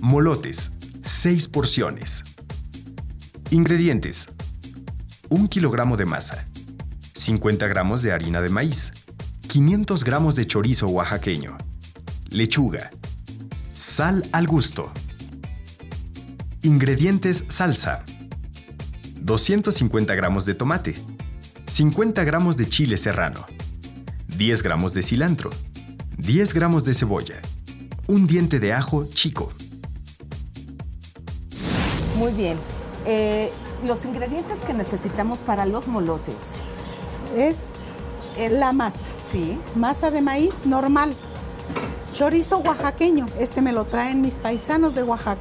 Molotes, 6 porciones. Ingredientes: 1 kilogramo de masa, 50 gramos de harina de maíz, 500 gramos de chorizo oaxaqueño, lechuga, sal al gusto. Ingredientes: salsa, 250 gramos de tomate, 50 gramos de chile serrano, 10 gramos de cilantro, 10 gramos de cebolla, un diente de ajo chico. Muy bien. Los ingredientes que necesitamos para los molotes. Es la masa. Sí. Masa de maíz normal. Chorizo oaxaqueño. Este me lo traen mis paisanos de Oaxaca.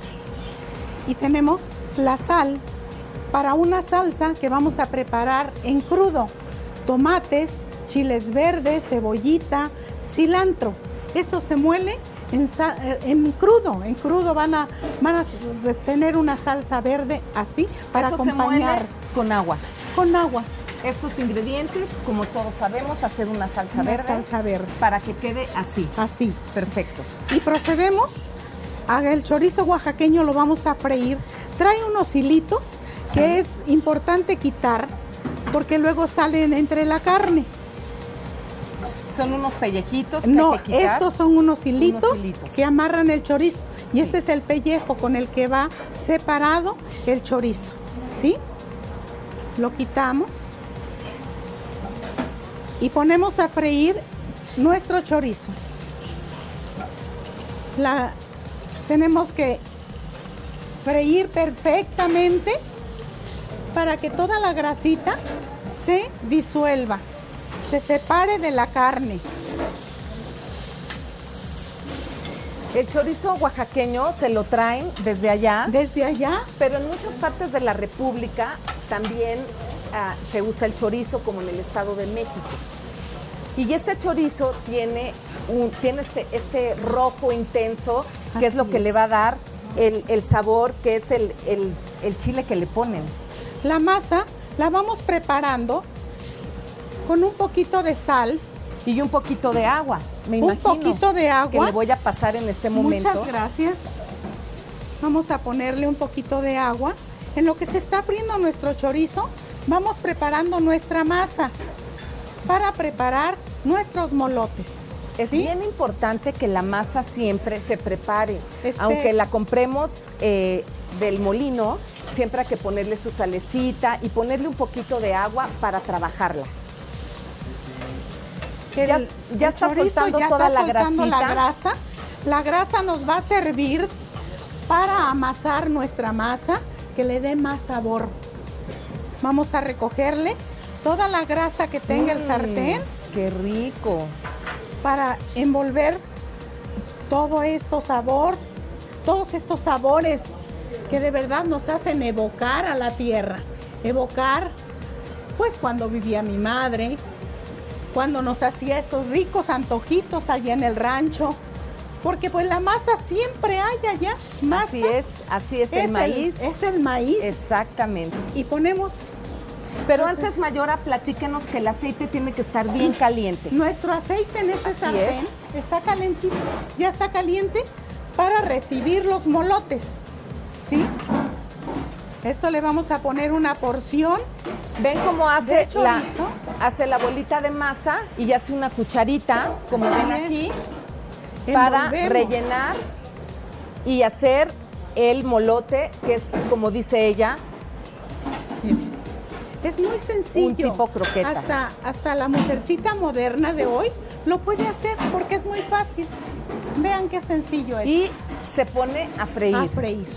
Y tenemos la sal para una salsa que vamos a preparar en crudo. Tomates, chiles verdes, cebollita, cilantro. Eso se muele en crudo. En crudo van a tener una salsa verde así para Eso acompañar. se muele con agua. Con agua. Estos ingredientes, como todos sabemos, hacer una salsa verde para que quede así. Así. Perfecto. Y procedemos el chorizo oaxaqueño, lo vamos a freír. Trae unos hilitos que es importante quitar porque luego salen entre la carne. Son unos pellejitos que no, hay que quitar. Estos son unos hilitos que amarran el chorizo. Y este es el pellejo con el que va separado el chorizo. ¿Sí? Lo quitamos. Y ponemos a freír nuestro chorizo. Tenemos que freír perfectamente para que toda la grasita se disuelva, se separe de la carne. El chorizo oaxaqueño se lo traen desde allá. Desde allá. Pero en muchas partes de la República también se usa el chorizo, como en el Estado de México. Y este chorizo tiene este rojo intenso, que es lo que le va a dar el sabor, que es el chile que le ponen. La masa la vamos preparando con un poquito de sal. Y un poquito de agua, me imagino. Un poquito de agua. Que le voy a pasar en este momento. Muchas gracias. Vamos a ponerle un poquito de agua. En lo que se está friendo nuestro chorizo, vamos preparando nuestra masa para preparar nuestros molotes. Es bien importante que la masa siempre se prepare. Aunque la compremos del molino, siempre hay que ponerle su salecita y ponerle un poquito de agua para trabajarla. Ya está soltando toda la grasita. La grasa nos va a servir para amasar nuestra masa, que le dé más sabor. Vamos a recogerle toda la grasa que tenga el sartén. ¡Qué rico! Para envolver todo este sabor, todos estos sabores que de verdad nos hacen evocar a la tierra. Evocar, pues, cuando vivía mi madre, cuando nos hacía estos ricos antojitos allá en el rancho, porque pues la masa siempre hay allá. Masa, así es el maíz. Es el maíz. Exactamente. Y ponemos... Pero antes, Mayora, platíquenos que el aceite tiene que estar bien caliente. Nuestro aceite en este sartén está calentito, ya está caliente para recibir los molotes, ¿sí? Esto le vamos a poner una porción. ¿Ven cómo hace la bolita de masa y hace una cucharita, como ven aquí, para rellenar y hacer el molote, que es, como dice ella, es muy sencillo. Un tipo croqueta. Hasta la mujercita moderna de hoy lo puede hacer porque es muy fácil. Vean qué sencillo es. Y se pone a freír. A freír.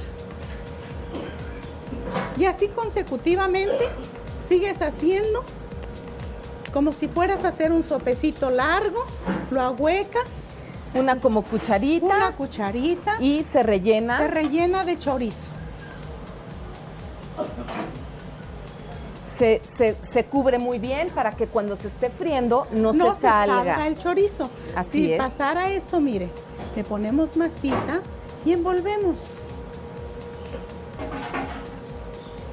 Y así consecutivamente sigues haciendo como si fueras a hacer un sopecito largo, lo ahuecas. Una como cucharita. Una cucharita. Y se rellena. Se rellena de chorizo. Se cubre muy bien para que cuando se esté friendo no se salga el chorizo. Así es. Si pasara esto, mire, le ponemos masita y envolvemos.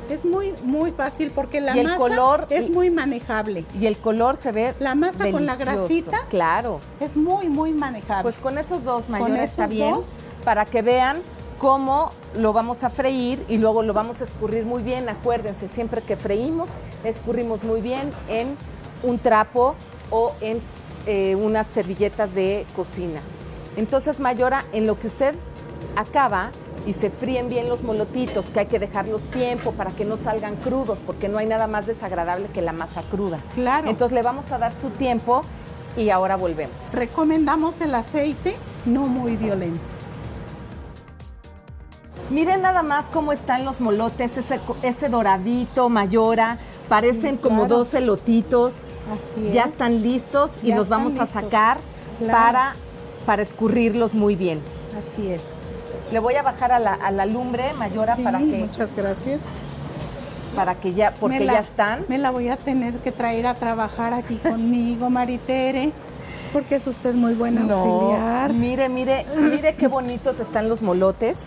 Es muy, muy fácil porque la masa es muy manejable. Y el color se ve la masa delicioso. Con la grasita. Claro. Es muy, muy manejable. Pues con esos dos, Mayora, está bien. Para que vean cómo lo vamos a freír y luego lo vamos a escurrir muy bien. Acuérdense, siempre que freímos, escurrimos muy bien en un trapo o en unas servilletas de cocina. Entonces, Mayora, en lo que usted acaba y se fríen bien los molotitos, que hay que dejarlos tiempo para que no salgan crudos, porque no hay nada más desagradable que la masa cruda. Claro. Entonces le vamos a dar su tiempo y ahora volvemos. Recomendamos el aceite no muy violento. Miren nada más cómo están los molotes, ese doradito, Mayora, parecen Sí, como claro. 2 elotitos. Así es. Ya están listos y Ya los vamos están a listos. sacar Claro. para escurrirlos muy bien. Así es. Le voy a bajar a la lumbre, Mayora, Sí, para que muchas gracias. ya, porque ya están. Me la voy a tener que traer a trabajar aquí conmigo, Maritere, porque es usted muy buena auxiliar. Mire qué bonitos están los molotes,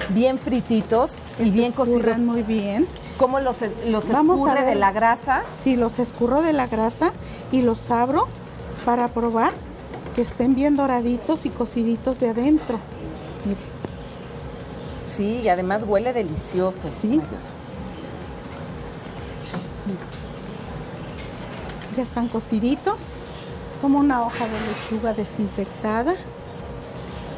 bien frititos y Que se bien escurran cocidos. muy bien. ¿Cómo los Vamos a escurre de ver. la grasa? Sí, los escurro de la grasa y los abro para probar que estén bien doraditos y cociditos de adentro. Mire, Sí, y además huele delicioso. Sí. Mayora. ya están cociditos, como una hoja de lechuga desinfectada.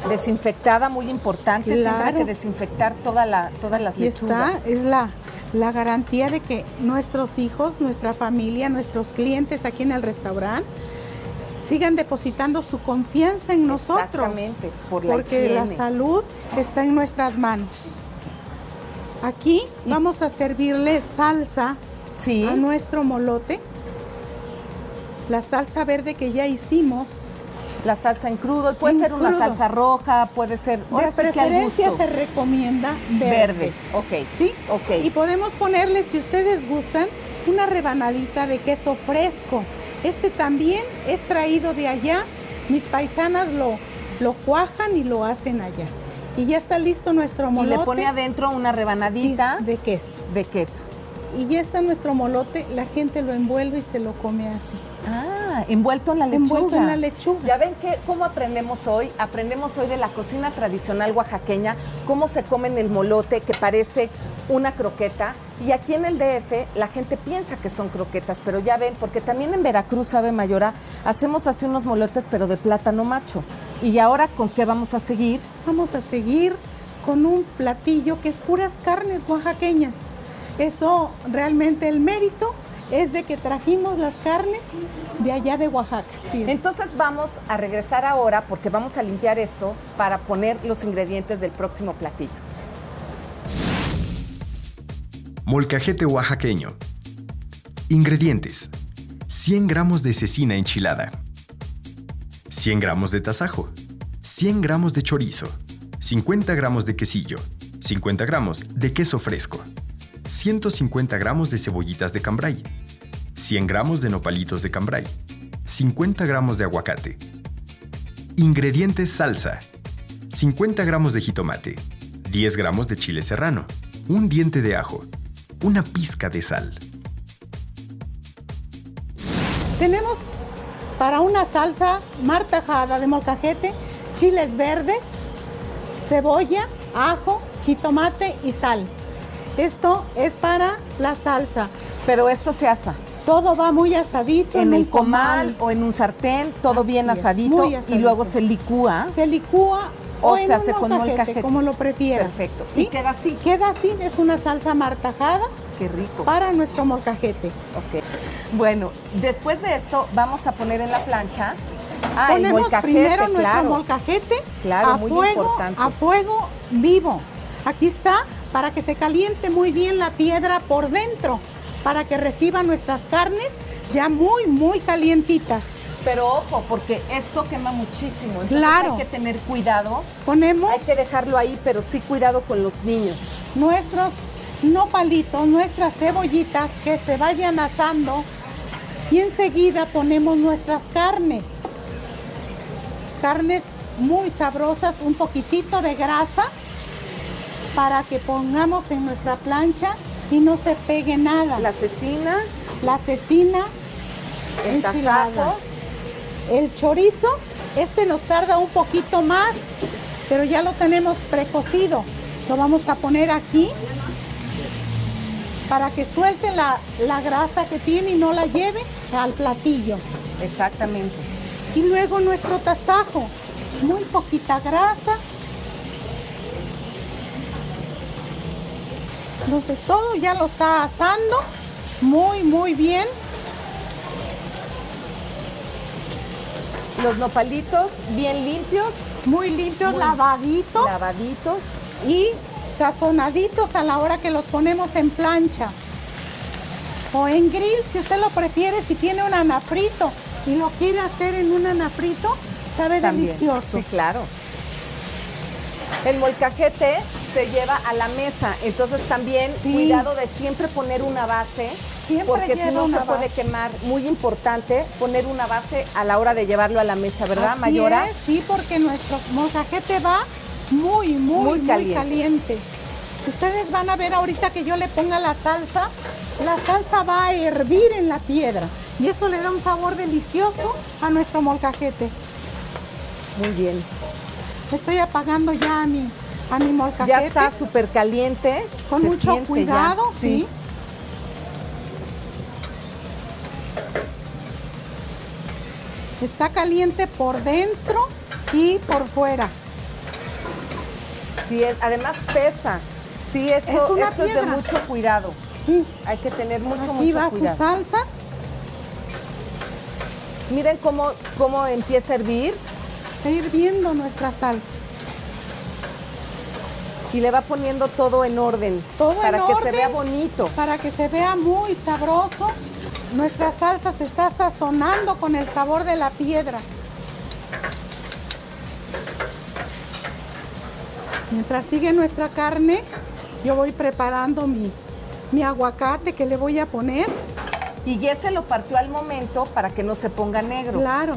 Desinfectada, muy importante. Siempre hay Claro. que desinfectar todas las Aquí está, lechugas. es la garantía de que nuestros hijos, nuestra familia, nuestros clientes aquí en el restaurante sigan depositando su confianza en nosotros. Exactamente, por la porque la higiene. salud está en nuestras manos. Aquí vamos a servirle salsa Sí. a nuestro molote. La salsa verde que ya hicimos. La salsa en crudo, puede En ser una crudo. salsa roja, puede ser, ahora De sí que al preferencia gusto. se recomienda Verde, ok. ¿Sí? Ok. Y podemos ponerle, si ustedes gustan, una rebanadita de queso fresco. Este también es traído de allá. Mis paisanas lo cuajan y lo hacen allá. Y ya está listo nuestro Y molote. le pone adentro una rebanadita Sí, de queso. de queso. Y ya está nuestro molote, la gente lo envuelve y se lo come así. Ah, envuelto en la lechuga. Envuelto en la lechuga. Ya ven cómo aprendemos hoy. Aprendemos hoy de la cocina tradicional oaxaqueña, cómo se comen el molote, que parece una croqueta. Y aquí en el DF la gente piensa que son croquetas, pero ya ven, porque también en Veracruz, sabe Mayora, hacemos así unos molotes, pero de plátano macho. Y ahora, ¿con qué vamos a seguir? Vamos a seguir con un platillo que es puras carnes oaxaqueñas. Eso realmente el mérito es de que trajimos las carnes de allá de Oaxaca. Sí es. Entonces vamos a regresar ahora porque vamos a limpiar esto para poner los ingredientes del próximo platillo. Molcajete oaxaqueño. Ingredientes: 100 gramos de cecina enchilada, 100 gramos de tasajo, 100 gramos de chorizo, 50 gramos de quesillo, 50 gramos de queso fresco, 150 gramos de cebollitas de cambray, 100 gramos de nopalitos de cambray, 50 gramos de aguacate. Ingredientes: salsa, 50 gramos de jitomate, 10 gramos de chile serrano, un diente de ajo, una pizca de sal. Tenemos para una salsa martajada de molcajete, chiles verdes, cebolla, ajo, jitomate y sal. Esto es para la salsa. Pero esto se asa Todo va muy asadito. en un el comal o en un sartén, todo Así bien es, asadito, muy y asadito. luego se licúa. Se licúa O en se hace un con molcajete. como lo prefieras. Perfecto. ¿Sí? Y queda así. Queda así, es una salsa martajada Qué rico. para nuestro molcajete. Ok. Bueno, después de esto vamos a poner en la plancha el Ponemos molcajete, primero nuestro claro. molcajete Claro, a muy fuego, importante. a fuego vivo. Aquí está, para que se caliente muy bien la piedra por dentro, para que reciba nuestras carnes ya muy, muy calientitas. Pero ojo, porque esto quema muchísimo. Entonces Claro. hay que tener cuidado. Ponemos Hay que dejarlo ahí, pero sí cuidado con los niños. nuestros nopalitos, nuestras cebollitas que se vayan asando y enseguida ponemos nuestras carnes. Carnes muy sabrosas, un poquitito de grasa para que pongamos en nuestra plancha y no se pegue nada. La cecina, La cecina el enchilada. tasajo. El chorizo, este nos tarda un poquito más pero ya lo tenemos precocido. Lo vamos a poner aquí para que suelte la grasa que tiene y no la lleve al platillo. Exactamente. Y luego nuestro tasajo, muy poquita grasa. Entonces todo ya lo está asando muy bien. Los nopalitos bien limpios. Muy limpios, lavaditos. Lavaditos. Y sazonaditos a la hora que los ponemos en plancha. O en grill, si usted lo prefiere, si tiene un anafrito y lo quiere hacer en un anafrito, sabe También. delicioso. Sí, claro. El molcajete se lleva a la mesa, entonces también Sí. cuidado de siempre poner una base, Siempre porque si lleva no una se puede base. quemar. Muy importante poner una base a la hora de llevarlo a la mesa, ¿verdad, Así Mayora? es, sí, porque nuestro molcajete va muy caliente. Ustedes van a ver ahorita que yo le ponga la salsa va a hervir en la piedra y eso le da un sabor delicioso a nuestro molcajete. Muy bien. Estoy apagando ya a mi molcajete. Ya está súper caliente. Con se mucho siente cuidado, ya, sí. Está caliente por dentro y por fuera. Sí, además pesa. Sí, Es esto una es de piedra. mucho cuidado. Sí. Hay que tener Aquí mucho va cuidado. su salsa. Miren cómo empieza a hervir Está hirviendo nuestra salsa. y le va poniendo todo en orden. Todo para en que orden. se vea bonito. Para que se vea muy sabroso. Nuestra salsa se está sazonando con el sabor de la piedra. Mientras sigue nuestra carne, yo voy preparando mi aguacate que le voy a poner. Y ya se lo partió al momento para que no se ponga negro. Claro.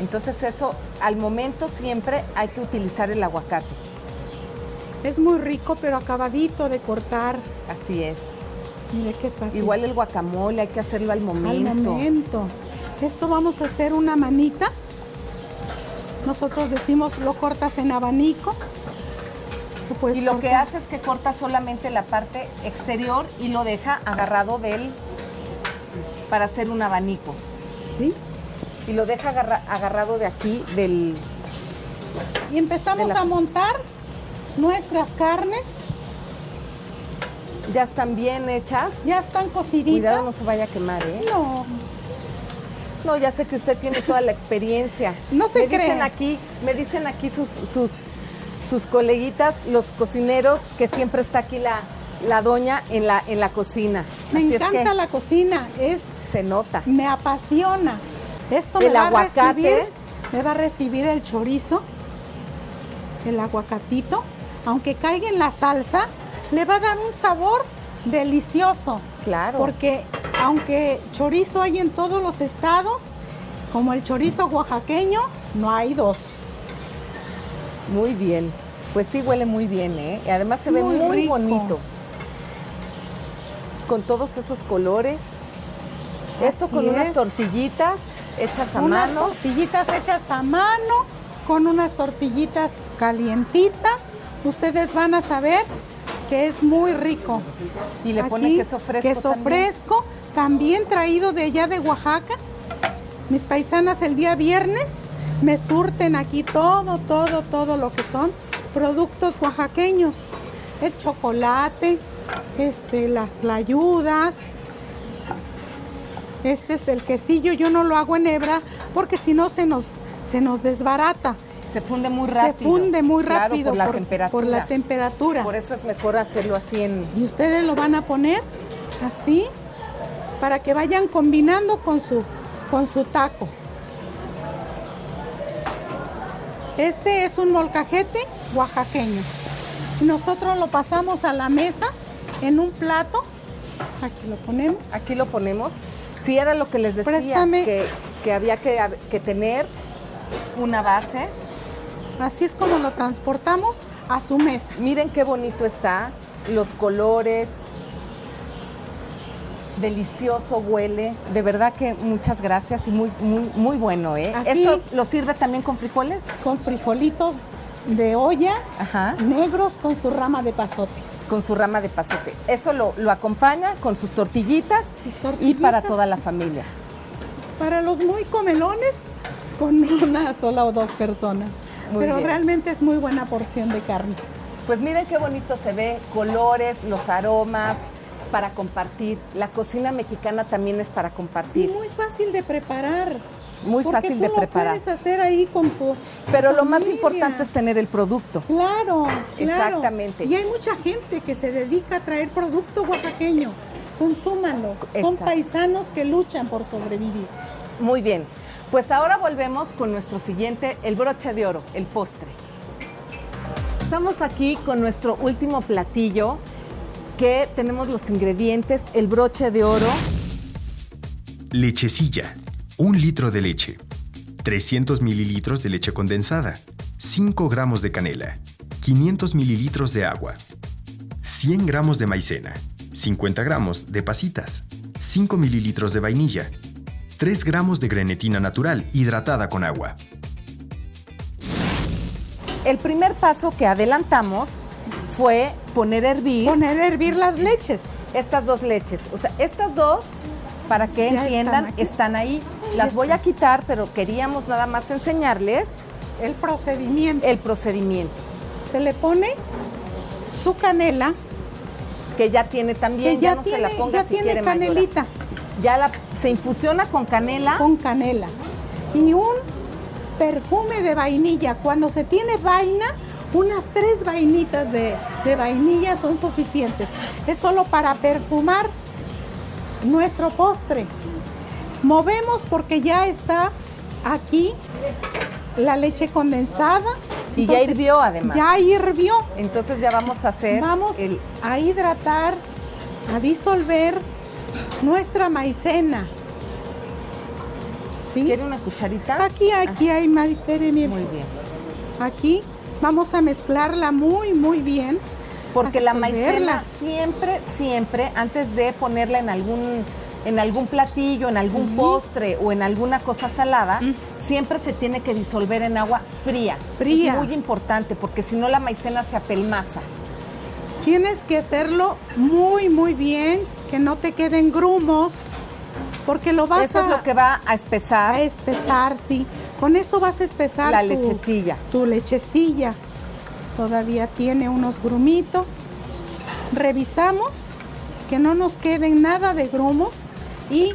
Entonces eso, al momento siempre hay que utilizar el aguacate. Es muy rico, pero acabadito de cortar. Así es. Mire qué fácil. Igual el guacamole hay que hacerlo al momento. Al momento. Esto vamos a hacer una manita. Nosotros decimos lo cortas en abanico. Lo puedes Y lo que cortar. hace es que corta solamente la parte exterior y lo deja agarrado para hacer un abanico. ¿Sí? Y lo deja agarrado de aquí, Y empezamos de la- a montar nuestras carnes. ya están bien hechas. Ya están cociditas. Cuidado no se vaya a quemar, ¿eh? No, No, ya sé que usted tiene toda la experiencia. No se cree. Me dicen aquí sus coleguitas, los cocineros, que siempre está aquí la doña en la cocina. me Así es encanta que la cocina. se nota. Me apasiona. Esto El me va aguacate. a recibir, me va a recibir el chorizo, el aguacatito, aunque caiga en la salsa, le va a dar un sabor delicioso. Claro. Porque aunque chorizo hay en todos los estados, como el chorizo oaxaqueño, no hay dos. Muy bien. Pues sí huele muy bien, ¿eh? Y además se ve Muy muy rico. bonito. Con todos esos colores. Esto Así con unas es. tortillitas hechas a Unas mano. tortillitas hechas a mano, con unas tortillitas calientitas. Ustedes van a saber que es muy rico. Y le pone Aquí, queso fresco queso también. fresco, también traído de allá de Oaxaca. Mis paisanas el día viernes me surten aquí todo lo que son productos oaxaqueños. El chocolate, las tlayudas. Este es el quesillo, yo no lo hago en hebra porque si no se nos desbarata. Se funde muy rápido. Se funde muy Claro, rápido por la temperatura. por la temperatura. Por eso es mejor hacerlo así en... Y ustedes lo van a poner así para que vayan combinando con su taco. Este es un molcajete oaxaqueño. Nosotros lo pasamos a la mesa en un plato. Aquí lo ponemos. Aquí lo ponemos. Sí, era lo que les decía, Préstame. que había que tener una base. Así es como lo transportamos a su mesa. Miren qué bonito está, los colores, delicioso huele. De verdad que muchas gracias y muy bueno, ¿eh? Aquí- ¿Esto lo sirve también con frijoles? Con frijolitos de olla, Ajá. negros con su rama de pasote. Con su rama de pasote. Eso lo acompaña con sus tortillitas, Sus tortillitas. y para toda la familia. Para los muy comelones, con una sola o dos personas. Muy Pero bien. realmente es muy buena porción de carne. Pues miren qué bonito se ve, colores, los aromas, para compartir. La cocina mexicana también es para Y compartir. muy fácil de preparar. Muy Porque fácil tú de lo preparar. puedes hacer ahí con tu Pero lo más familia. importante es tener el producto. Claro, claro. Exactamente. Y hay mucha gente que se dedica a traer producto oaxaqueño. Consúmanlo. Son Exacto. paisanos que luchan por sobrevivir. Muy bien. Pues ahora volvemos con nuestro siguiente, el broche de oro, el postre. Estamos aquí con nuestro último platillo, que tenemos los ingredientes, el broche de oro. Lechecilla. 1 litro de leche. 300 mililitros de leche condensada. 5 gramos de canela. 500 mililitros de agua. 100 gramos de maicena. 50 gramos de pasitas. 5 mililitros de vainilla. 3 gramos de grenetina natural hidratada con agua. El primer paso que adelantamos fue poner a hervir Poner a hervir las leches. estas dos leches. O sea, estas dos, para que Ya entiendan, están aquí. están ahí. Las voy a quitar, pero queríamos nada más enseñarles El procedimiento. el procedimiento, Se le pone su canela, que ya tiene también, que ya no se la tiene, ponga ya si tiene quiere mayora. canelita Se infusiona con canela. con canela. Y un perfume de vainilla. Cuando se tiene vaina, unas 3 vainitas de vainilla son suficientes. Es solo para perfumar nuestro postre. Movemos porque ya está aquí la leche condensada. Y ya hirvió, además. Ya hirvió. Entonces ya vamos a hacer Vamos a hidratar, a disolver nuestra maicena. ¿Sí? ¿Quiere una cucharita? Aquí hay, Maritere, mira. Muy bien. Aquí vamos a mezclarla muy, muy bien. Porque a la disolverla. maicena siempre, antes de ponerla en algún platillo, en algún Sí. postre o en alguna cosa salada, siempre se tiene que disolver en agua fría. Fría. Es muy importante porque si no la maicena se apelmaza. Tienes que hacerlo muy, muy bien, que no te queden grumos, porque lo vas Eso es lo que va a espesar a espesar, sí. Con esto vas a espesar la lechecilla. tu lechecilla. Todavía tiene unos grumitos. Revisamos que no nos queden nada de grumos y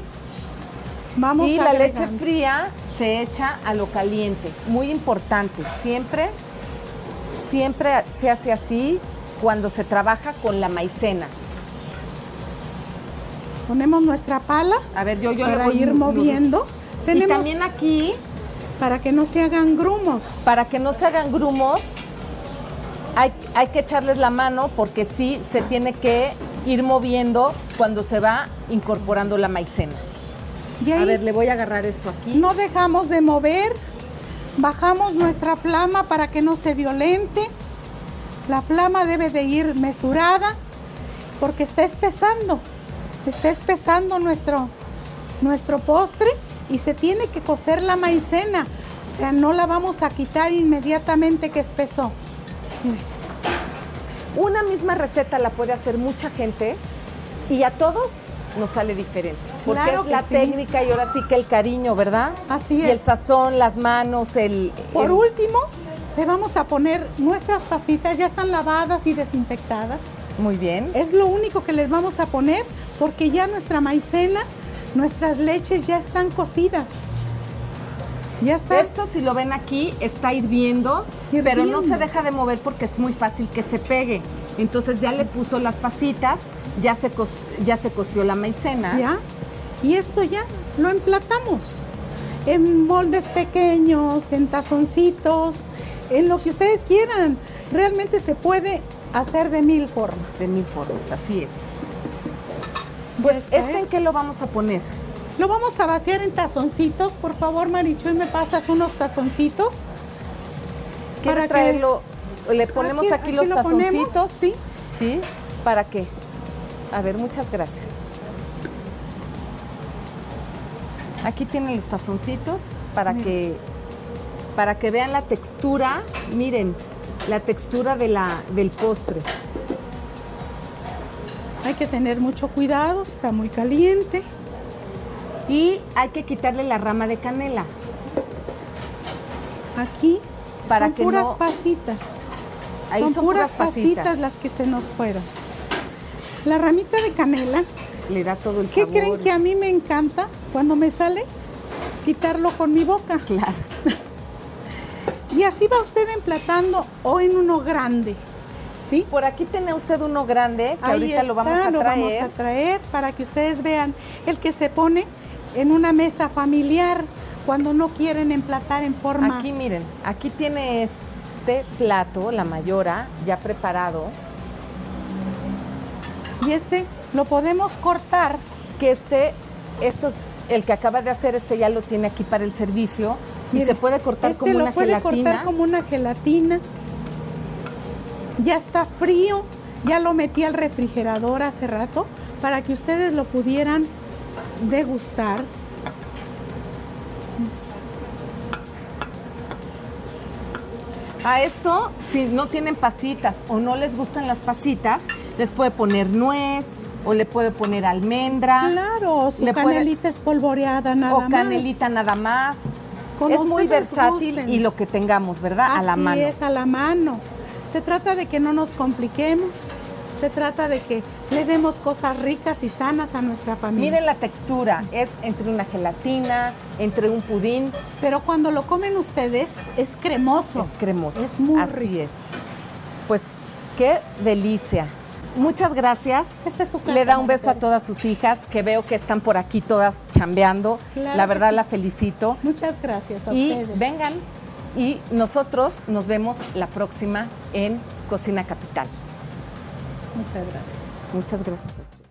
vamos Y a la leche agregando. fría se echa a lo caliente. Muy importante. Siempre se hace así cuando se trabaja con la maicena. Ponemos nuestra pala A ver, yo le para voy ir moviendo. Y Tenemos también aquí, para que no se hagan grumos. para que no se hagan grumos, hay que echarles la mano porque sí se tiene que ir moviendo cuando se va incorporando la maicena. Y ahí A ver, le voy a agarrar esto aquí. no dejamos de mover. Bajamos nuestra flama para que no se violente. La flama debe de ir mesurada porque está espesando nuestro postre y se tiene que cocer la maicena. O sea, no la vamos a quitar inmediatamente que espesó. Una misma receta la puede hacer mucha gente y a todos nos sale diferente. Porque Claro es que la sí. técnica y ahora sí que el cariño, ¿verdad? Así Y es. el sazón, las manos, Por último, le vamos a poner nuestras tacitas, ya están lavadas y desinfectadas. Muy bien. Es lo único que les vamos a poner porque ya nuestra maicena, nuestras leches ya están cocidas. Ya está. Esto, si lo ven aquí, está hirviendo, pero no se deja de mover porque es muy fácil que se pegue. Entonces ya le puso las pasitas, ya se coció la maicena. ¿Ya? Y esto ya lo emplatamos en moldes pequeños, en tazoncitos, en lo que ustedes quieran. Realmente se puede hacer de 1000 formas. De 1000 formas, así es. Pues, Ya está, ¿en qué lo vamos a poner? Lo vamos a vaciar en tazoncitos. Por favor, Marichuy, ¿me pasas unos tazoncitos? ¿Quiere Para que- traerlo? Le ponemos aquí los lo ponemos, tazoncitos. sí. ¿Sí? ¿Para qué? A ver, muchas gracias. Aquí tienen los tazoncitos para Mira. que vean la textura. Miren, la textura del postre. Hay que tener mucho cuidado, está muy caliente. Y hay que quitarle la rama de canela. Aquí Para son que puras no- pasitas. Ahí son son puras puras pasitas. pasitas las que se nos fueron. La ramita de canela, Le da todo el ¿qué sabor. creen que a mí me encanta cuando me sale? Quitarlo con mi boca. Claro. Y así va usted emplatando o en uno grande, ¿sí? Por aquí tiene usted uno grande, que Ahí ahorita lo vamos está, a lo traer. vamos a traer para que ustedes vean el que se pone en una mesa familiar cuando no quieren emplatar en forma. Aquí miren, aquí tiene este plato, la mayora, ya preparado, Y este lo podemos cortar. que esto es el que acaba de hacer, ya lo tiene aquí para el servicio. Y Mire, se puede cortar este como lo una puede gelatina. cortar como una gelatina. Ya está frío, ya lo metí al refrigerador hace rato para que ustedes lo pudieran degustar. A esto, si no tienen pasitas o no les gustan las pasitas, les puede poner nuez o le puede poner almendra. Claro, su le puede- canelita espolvoreada nada o más. canelita nada más. Como Es muy ustedes versátil gusten. y lo que tengamos, ¿verdad? A la Así mano. es, a la mano. Se trata de que no nos compliquemos. Se trata de que le demos cosas ricas y sanas a nuestra familia. Miren la textura, es entre una gelatina, entre un pudín, Pero cuando lo comen ustedes, es cremoso. es cremoso. Es muy Así rico. es. Pues qué delicia. Muchas gracias. Esta es su casa, Le da un beso a Maribel. todas sus hijas, que veo que están por aquí todas chambeando. Claro La que verdad sí. la felicito. Muchas gracias a Y ustedes. vengan y nosotros nos vemos la próxima en Cocina Capital. Muchas gracias. Muchas gracias a ustedes.